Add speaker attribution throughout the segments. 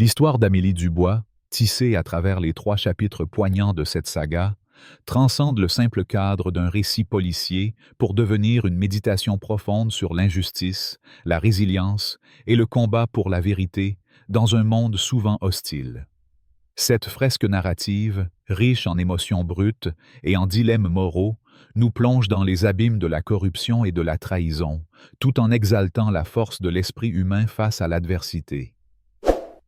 Speaker 1: L'histoire d'Amélie Dubois, tissée à travers les 3 chapitres poignants de cette saga, transcende le simple cadre d'un récit policier pour devenir une méditation profonde sur l'injustice, la résilience et le combat pour la vérité dans un monde souvent hostile. Cette fresque narrative, riche en émotions brutes et en dilemmes moraux, nous plonge dans les abîmes de la corruption et de la trahison, tout en exaltant la force de l'esprit humain face à l'adversité.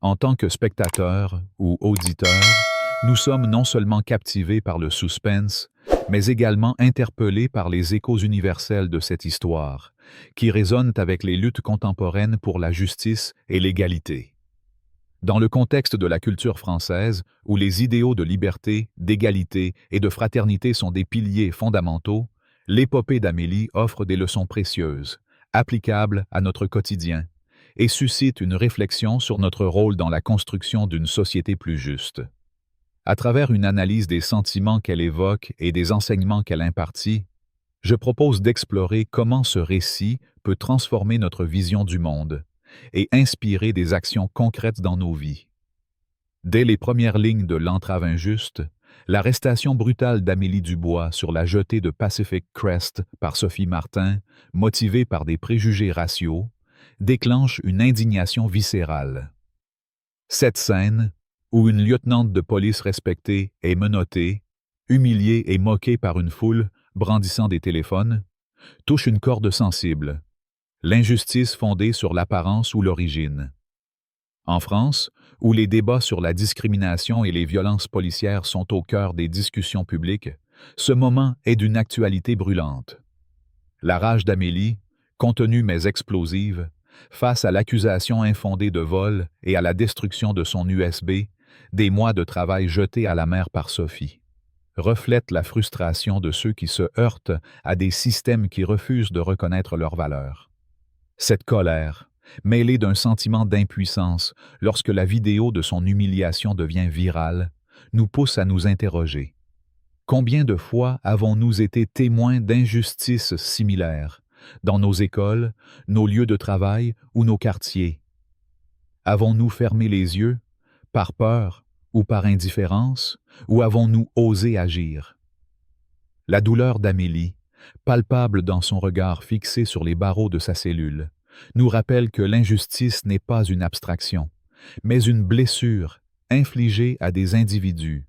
Speaker 1: En tant que spectateurs ou auditeurs, nous sommes non seulement captivés par le suspense, mais également interpellés par les échos universels de cette histoire, qui résonnent avec les luttes contemporaines pour la justice et l'égalité. Dans le contexte de la culture française, où les idéaux de liberté, d'égalité et de fraternité sont des piliers fondamentaux, l'épopée d'Amélie offre des leçons précieuses, applicables à notre quotidien, et suscite une réflexion sur notre rôle dans la construction d'une société plus juste. À travers une analyse des sentiments qu'elle évoque et des enseignements qu'elle impartit, je propose d'explorer comment ce récit peut transformer notre vision du monde et inspirer des actions concrètes dans nos vies. Dès les premières lignes de L'Entrave injuste, l'arrestation brutale d'Amélie Dubois sur la jetée de Pacific Crest par Sophie Martin, motivée par des préjugés raciaux, déclenche une indignation viscérale. Cette scène, où une lieutenante de police respectée est menottée, humiliée et moquée par une foule brandissant des téléphones, touche une corde sensible, l'injustice fondée sur l'apparence ou l'origine. En France, où les débats sur la discrimination et les violences policières sont au cœur des discussions publiques, ce moment est d'une actualité brûlante. La rage d'Amélie, contenue mais explosive, face à l'accusation infondée de vol et à la destruction de son USB, des mois de travail jetés à la mer par Sophie, reflète la frustration de ceux qui se heurtent à des systèmes qui refusent de reconnaître leur valeur. Cette colère, mêlée d'un sentiment d'impuissance lorsque la vidéo de son humiliation devient virale, nous pousse à nous interroger. Combien de fois avons-nous été témoins d'injustices similaires, dans nos écoles, nos lieux de travail ou nos quartiers? Avons-nous fermé les yeux, par peur ou par indifférence, ou avons-nous osé agir? La douleur d'Amélie, palpable dans son regard fixé sur les barreaux de sa cellule, nous rappelle que l'injustice n'est pas une abstraction, mais une blessure infligée à des individus,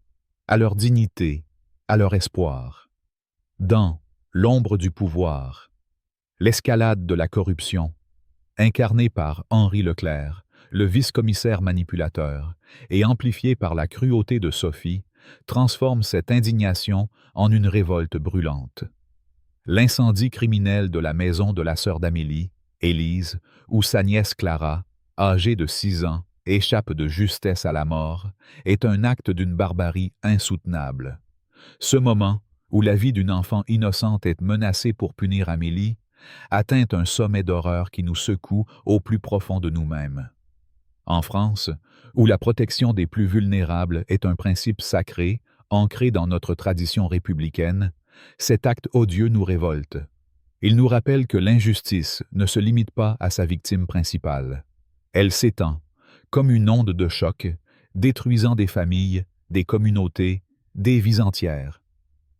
Speaker 1: à leur dignité, à leur espoir. Dans L'ombre du pouvoir, l'escalade de la corruption, incarnée par Henri Leclerc, le vice-commissaire manipulateur, et amplifiée par la cruauté de Sophie, transforme cette indignation en une révolte brûlante. L'incendie criminel de la maison de la sœur d'Amélie, Élise, où sa nièce Clara, âgée de 6 ans, échappe de justesse à la mort, est un acte d'une barbarie insoutenable. Ce moment, où la vie d'une enfant innocente est menacée pour punir Amélie, atteint un sommet d'horreur qui nous secoue au plus profond de nous-mêmes. En France, où la protection des plus vulnérables est un principe sacré, ancré dans notre tradition républicaine, cet acte odieux nous révolte. Il nous rappelle que l'injustice ne se limite pas à sa victime principale. Elle s'étend, comme une onde de choc, détruisant des familles, des communautés, des vies entières.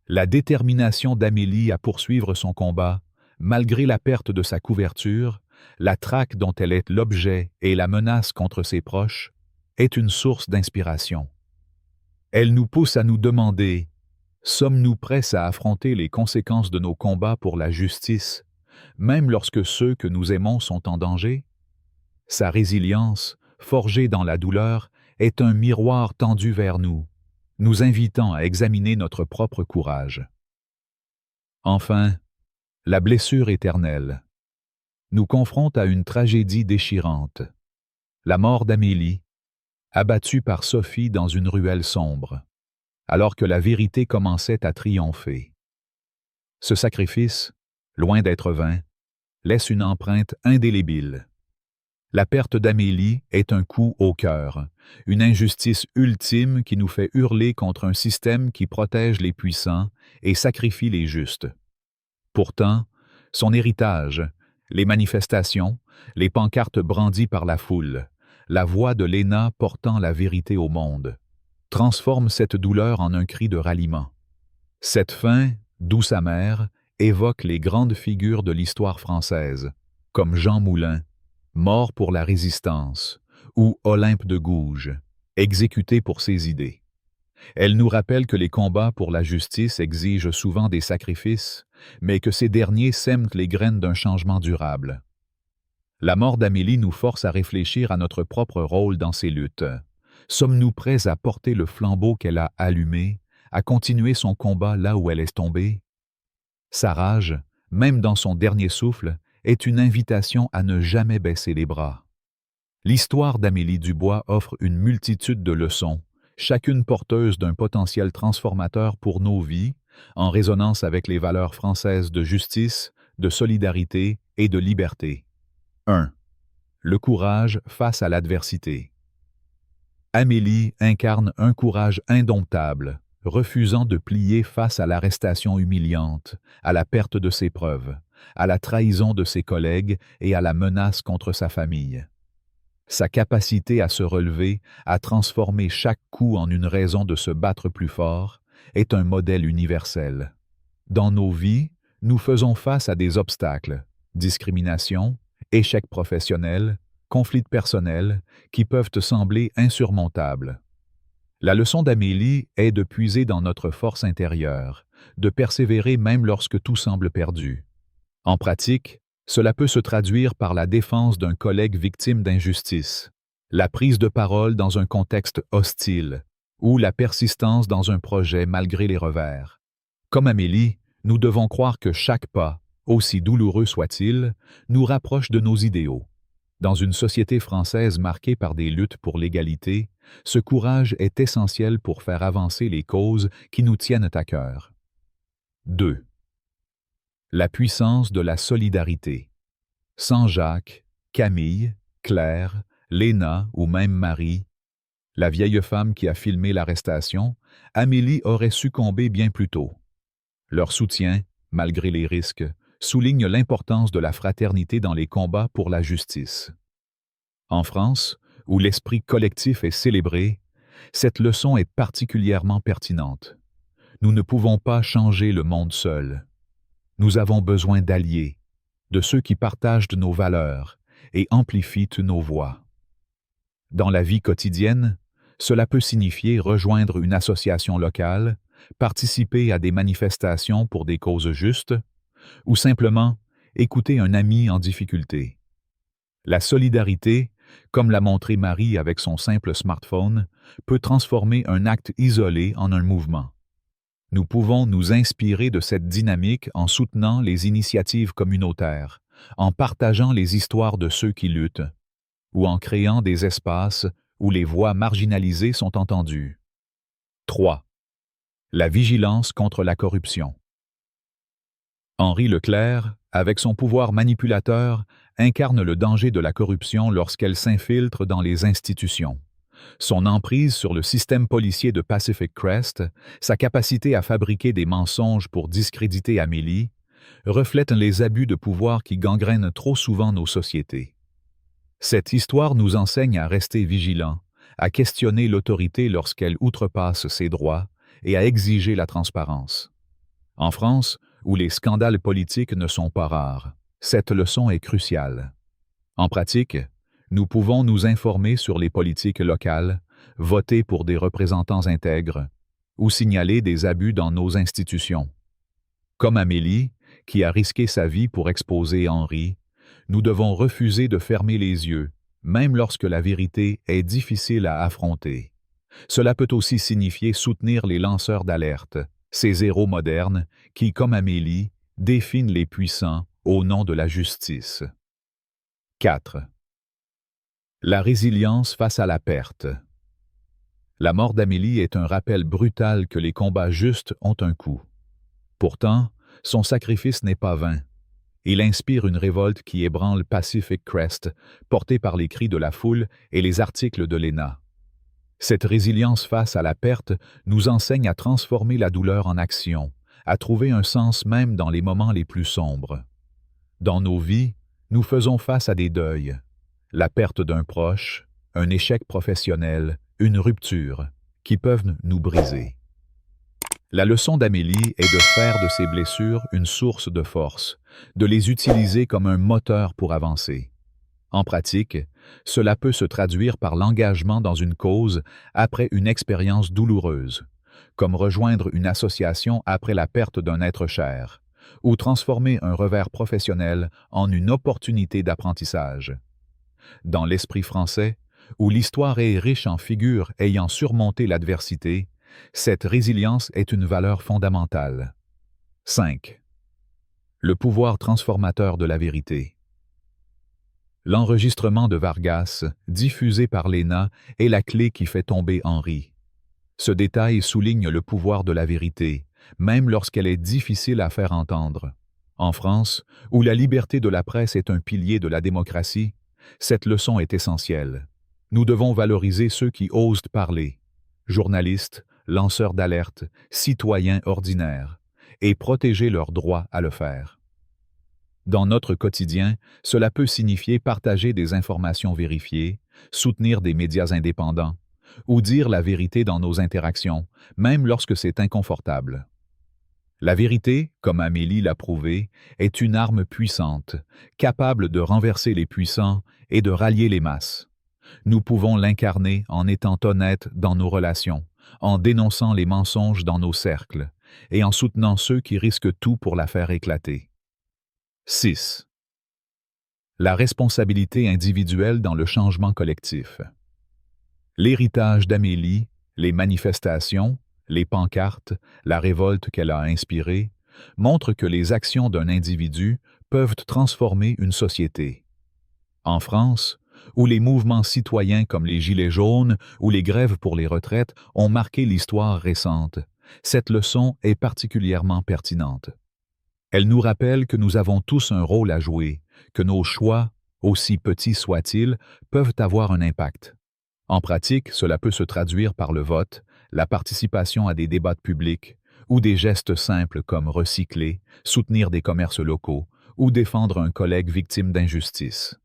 Speaker 1: La détermination d'Amélie à poursuivre son combat, malgré la perte de sa couverture, la traque dont elle est l'objet et la menace contre ses proches, est une source d'inspiration. Elle nous pousse à nous demander: sommes-nous prêts à affronter les conséquences de nos combats pour la justice, même lorsque ceux que nous aimons sont en danger? Sa résilience, forgée dans la douleur, est un miroir tendu vers nous, nous invitant à examiner notre propre courage. Enfin, la blessure éternelle nous confronte à une tragédie déchirante. La mort d'Amélie, abattue par Sophie dans une ruelle sombre, alors que la vérité commençait à triompher. Ce sacrifice, loin d'être vain, laisse une empreinte indélébile. La perte d'Amélie est un coup au cœur, une injustice ultime qui nous fait hurler contre un système qui protège les puissants et sacrifie les justes. Pourtant, son héritage, les manifestations, les pancartes brandies par la foule, la voix de Léna portant la vérité au monde, transforme cette douleur en un cri de ralliement. Cette fin, douce amère, évoque les grandes figures de l'histoire française, comme Jean Moulin, mort pour la résistance, ou Olympe de Gouges, exécuté pour ses idées. Elle nous rappelle que les combats pour la justice exigent souvent des sacrifices, mais que ces derniers sèment les graines d'un changement durable. La mort d'Amélie nous force à réfléchir à notre propre rôle dans ces luttes. Sommes-nous prêts à porter le flambeau qu'elle a allumé, à continuer son combat là où elle est tombée? Sa rage, même dans son dernier souffle, est une invitation à ne jamais baisser les bras. L'histoire d'Amélie Dubois offre une multitude de leçons, chacune porteuse d'un potentiel transformateur pour nos vies, en résonance avec les valeurs françaises de justice, de solidarité et de liberté. 1. Le courage face à l'adversité. Amélie incarne un courage indomptable, refusant de plier face à l'arrestation humiliante, à la perte de ses preuves, à la trahison de ses collègues et à la menace contre sa famille. Sa capacité à se relever, à transformer chaque coup en une raison de se battre plus fort, est un modèle universel. Dans nos vies, nous faisons face à des obstacles, discrimination, échecs professionnels, conflits personnels, qui peuvent te sembler insurmontables. La leçon d'Amélie est de puiser dans notre force intérieure, de persévérer même lorsque tout semble perdu. En pratique, cela peut se traduire par la défense d'un collègue victime d'injustice, la prise de parole dans un contexte hostile, ou la persistance dans un projet malgré les revers. Comme Amélie, nous devons croire que chaque pas, aussi douloureux soit-il, nous rapproche de nos idéaux. Dans une société française marquée par des luttes pour l'égalité, ce courage est essentiel pour faire avancer les causes qui nous tiennent à cœur. 2. La puissance de la solidarité. Sans Jacques, Camille, Claire, Léna ou même Marie, la vieille femme qui a filmé l'arrestation, Amélie aurait succombé bien plus tôt. Leur soutien, malgré les risques, souligne l'importance de la fraternité dans les combats pour la justice. En France, où l'esprit collectif est célébré, cette leçon est particulièrement pertinente. Nous ne pouvons pas changer le monde seuls. Nous avons besoin d'alliés, de ceux qui partagent nos valeurs et amplifient nos voix. Dans la vie quotidienne, cela peut signifier rejoindre une association locale, participer à des manifestations pour des causes justes, ou simplement écouter un ami en difficulté. La solidarité, comme l'a montré Marie avec son simple smartphone, peut transformer un acte isolé en un mouvement. Nous pouvons nous inspirer de cette dynamique en soutenant les initiatives communautaires, en partageant les histoires de ceux qui luttent, ou en créant des espaces où les voix marginalisées sont entendues. 3. La vigilance contre la corruption. Henri Leclerc, avec son pouvoir manipulateur, incarne le danger de la corruption lorsqu'elle s'infiltre dans les institutions. Son emprise sur le système policier de Pacific Crest, sa capacité à fabriquer des mensonges pour discréditer Amélie, reflètent les abus de pouvoir qui gangrènent trop souvent nos sociétés. Cette histoire nous enseigne à rester vigilants, à questionner l'autorité lorsqu'elle outrepasse ses droits et à exiger la transparence. En France, où les scandales politiques ne sont pas rares, cette leçon est cruciale. En pratique, nous pouvons nous informer sur les politiques locales, voter pour des représentants intègres ou signaler des abus dans nos institutions. Comme Amélie, qui a risqué sa vie pour exposer Henri, nous devons refuser de fermer les yeux, même lorsque la vérité est difficile à affronter. Cela peut aussi signifier soutenir les lanceurs d'alerte, ces héros modernes qui, comme Amélie, définent les puissants au nom de la justice. 4. La résilience face à la perte. La mort d'Amélie est un rappel brutal que les combats justes ont un coût. Pourtant, son sacrifice n'est pas vain. Il inspire une révolte qui ébranle Pacific Crest, portée par les cris de la foule et les articles de Léna. Cette résilience face à la perte nous enseigne à transformer la douleur en action, à trouver un sens même dans les moments les plus sombres. Dans nos vies, nous faisons face à des deuils, la perte d'un proche, un échec professionnel, une rupture, qui peuvent nous briser. La leçon d'Amélie est de faire de ces blessures une source de force, de les utiliser comme un moteur pour avancer. En pratique, cela peut se traduire par l'engagement dans une cause après une expérience douloureuse, comme rejoindre une association après la perte d'un être cher, ou transformer un revers professionnel en une opportunité d'apprentissage. Dans l'esprit français, où l'histoire est riche en figures ayant surmonté l'adversité, cette résilience est une valeur fondamentale. 5. Le pouvoir transformateur de la vérité. L'enregistrement de Vargas, diffusé par l'ENA, est la clé qui fait tomber Henri. Ce détail souligne le pouvoir de la vérité, même lorsqu'elle est difficile à faire entendre. En France, où la liberté de la presse est un pilier de la démocratie, cette leçon est essentielle. Nous devons valoriser ceux qui osent parler, journalistes, lanceurs d'alerte, citoyens ordinaires, et protéger leur droit à le faire. Dans notre quotidien, cela peut signifier partager des informations vérifiées, soutenir des médias indépendants, ou dire la vérité dans nos interactions, même lorsque c'est inconfortable. La vérité, comme Amélie l'a prouvé, est une arme puissante, capable de renverser les puissants et de rallier les masses. Nous pouvons l'incarner en étant honnêtes dans nos relations, en dénonçant les mensonges dans nos cercles, et en soutenant ceux qui risquent tout pour la faire éclater. 6. La responsabilité individuelle dans le changement collectif. L'héritage d'Amélie, les manifestations, les pancartes, la révolte qu'elle a inspirée, montrent que les actions d'un individu peuvent transformer une société. En France, où les mouvements citoyens comme les Gilets jaunes ou les grèves pour les retraites ont marqué l'histoire récente, cette leçon est particulièrement pertinente. Elle nous rappelle que nous avons tous un rôle à jouer, que nos choix, aussi petits soient-ils, peuvent avoir un impact. En pratique, cela peut se traduire par le vote, la participation à des débats publics, ou des gestes simples comme recycler, soutenir des commerces locaux, ou défendre un collègue victime d'injustice.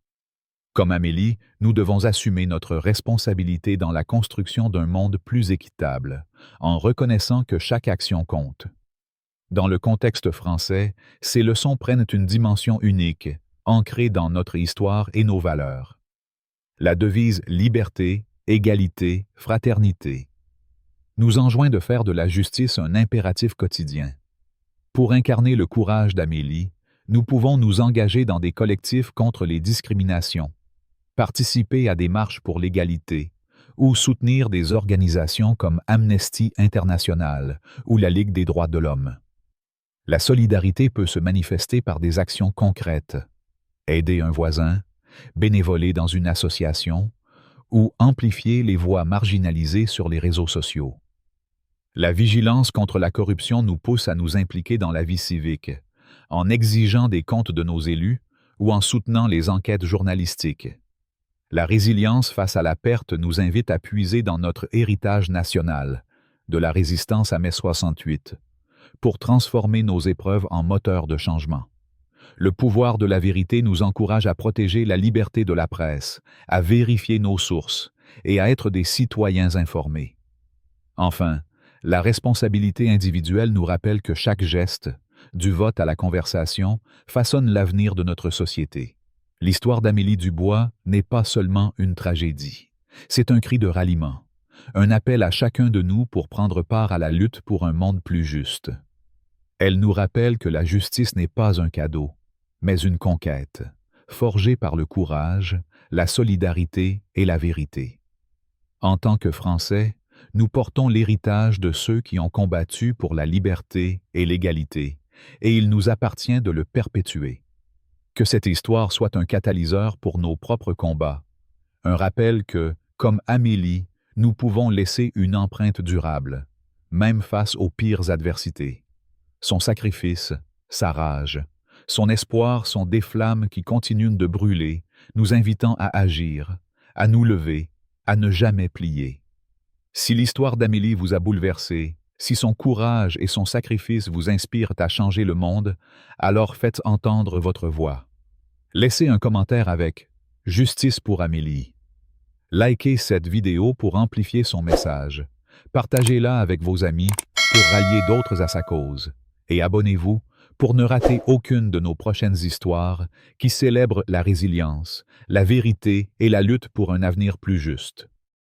Speaker 1: Comme Amélie, nous devons assumer notre responsabilité dans la construction d'un monde plus équitable, en reconnaissant que chaque action compte. Dans le contexte français, ces leçons prennent une dimension unique, ancrée dans notre histoire et nos valeurs. La devise « Liberté, égalité, fraternité » nous enjoint de faire de la justice un impératif quotidien. Pour incarner le courage d'Amélie, nous pouvons nous engager dans des collectifs contre les discriminations, participer à des marches pour l'égalité ou soutenir des organisations comme Amnesty International ou la Ligue des droits de l'homme. La solidarité peut se manifester par des actions concrètes, aider un voisin, bénévoler dans une association ou amplifier les voix marginalisées sur les réseaux sociaux. La vigilance contre la corruption nous pousse à nous impliquer dans la vie civique, en exigeant des comptes de nos élus ou en soutenant les enquêtes journalistiques. La résilience face à la perte nous invite à puiser dans notre héritage national, de la résistance à mai 68, pour transformer nos épreuves en moteurs de changement. Le pouvoir de la vérité nous encourage à protéger la liberté de la presse, à vérifier nos sources et à être des citoyens informés. Enfin, la responsabilité individuelle nous rappelle que chaque geste, du vote à la conversation, façonne l'avenir de notre société. L'histoire d'Amélie Dubois n'est pas seulement une tragédie. C'est un cri de ralliement, un appel à chacun de nous pour prendre part à la lutte pour un monde plus juste. Elle nous rappelle que la justice n'est pas un cadeau, mais une conquête, forgée par le courage, la solidarité et la vérité. En tant que Français, nous portons l'héritage de ceux qui ont combattu pour la liberté et l'égalité, et il nous appartient de le perpétuer. Que cette histoire soit un catalyseur pour nos propres combats, un rappel que, comme Amélie, nous pouvons laisser une empreinte durable, même face aux pires adversités. Son sacrifice, sa rage, son espoir sont des flammes qui continuent de brûler, nous invitant à agir, à nous lever, à ne jamais plier. Si l'histoire d'Amélie vous a bouleversé, si son courage et son sacrifice vous inspirent à changer le monde, alors faites entendre votre voix. Laissez un commentaire avec « Justice pour Amélie ». Likez cette vidéo pour amplifier son message. Partagez-la avec vos amis pour rallier d'autres à sa cause. Et abonnez-vous pour ne rater aucune de nos prochaines histoires qui célèbrent la résilience, la vérité et la lutte pour un avenir plus juste.